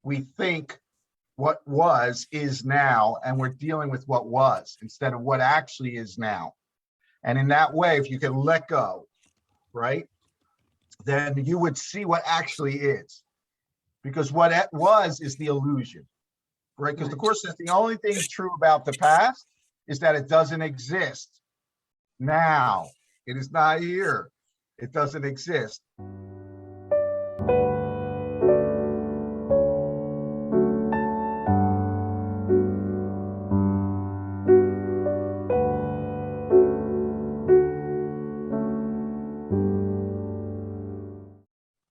we think what was is now, and we're dealing with what was instead of what actually is now. And in that way, if you can let go, right, then you would see what actually is. Because what it was is the illusion, right? Because the Course says the only thing true about the past is that it doesn't exist now. It is not here. It doesn't exist.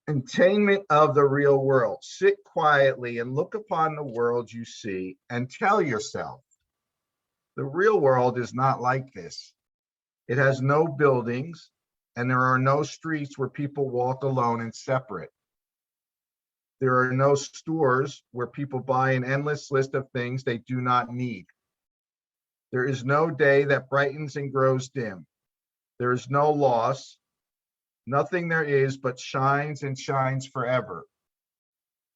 Attainment of the real world. Sit quietly and look upon the world you see and tell yourself, the real world is not like this. It has no buildings and there are no streets where people walk alone and separate. There are no stores where people buy an endless list of things they do not need. There is no day that brightens and grows dim. There is no loss. Nothing there is but shines and shines forever.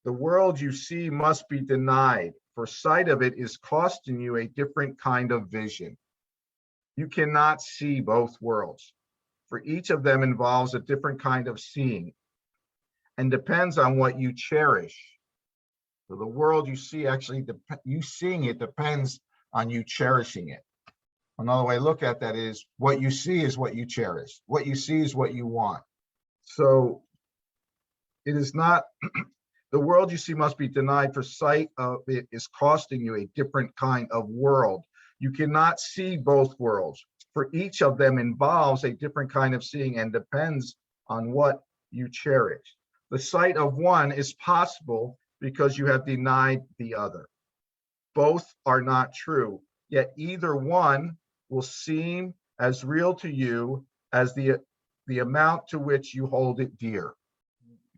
The world you see must be denied, for sight of it is costing you a different kind of vision. You cannot see both worlds, for each of them involves a different kind of seeing and depends on what you cherish. So the world you see, actually, you seeing it depends on you cherishing it. Another way to look at that is what you see is what you cherish. What you see is what you want. So it is not, the world you see must be denied, for sight of it is costing you a different kind of world. You cannot see both worlds, for each of them involves a different kind of seeing and depends on what you cherish. The sight of one is possible because you have denied the other. Both are not true, yet either one will seem as real to you as the amount to which you hold it dear.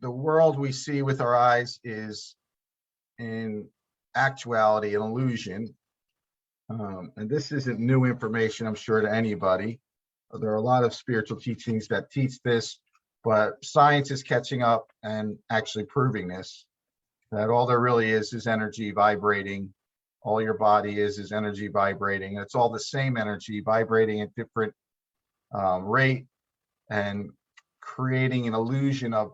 The world we see with our eyes is in actuality an illusion. And this isn't new information, I'm sure, to anybody. There are a lot of spiritual teachings that teach this, but science is catching up and actually proving this, that all there really is energy vibrating. All your body is energy vibrating. It's all the same energy vibrating at different rate and creating an illusion of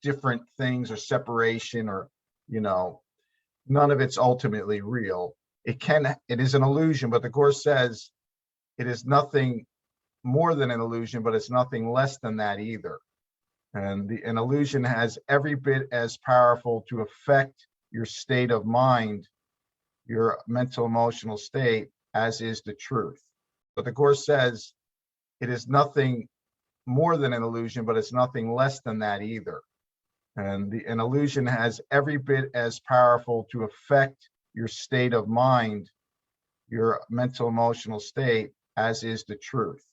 different things or separation, or, none of it's ultimately real. It is an illusion, but the Course says it is nothing more than an illusion, but it's nothing less than that either. And an illusion has every bit as powerful to affect your state of mind, your mental emotional state, as is the truth. But the Course says it is nothing more than an illusion, but it's nothing less than that either. And an illusion has every bit as powerful to affect your state of mind, your mental emotional state, as is the truth.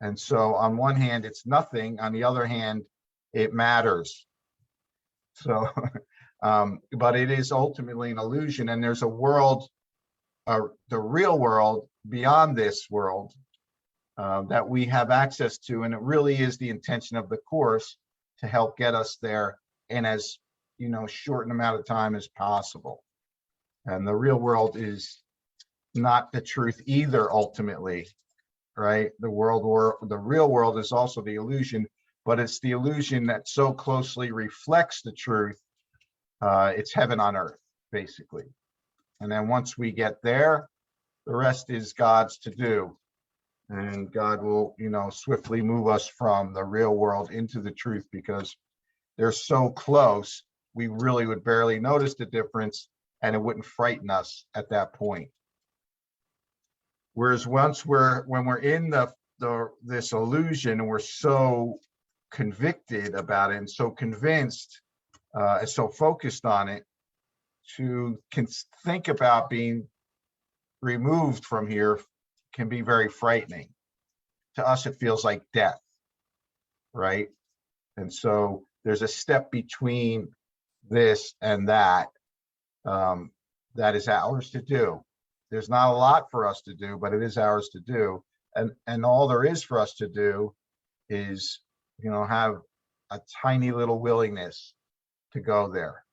And so on one hand, it's nothing. On the other hand, it matters. So, but it is ultimately an illusion. And there's a world, the real world beyond this world, that we have access to. And it really is the intention of the Course to help get us there in as short an amount of time as possible. And the real world is not the truth either, ultimately, right? The real world is also the illusion, but it's the illusion that so closely reflects the truth. It's heaven on earth, basically. And then once we get there, the rest is God's to do. And God will, swiftly move us from the real world into the truth, because they're so close, we really would barely notice the difference, and it wouldn't frighten us at that point. Whereas when we're in this illusion, and we're so convicted about it and so convinced and so focused on it, to think about being removed from here can be very frightening. To us, it feels like death, right? And so there's a step between this and that, that is ours to do. There's not a lot for us to do, but it is ours to do. And all there is for us to do is, have a tiny little willingness to go there.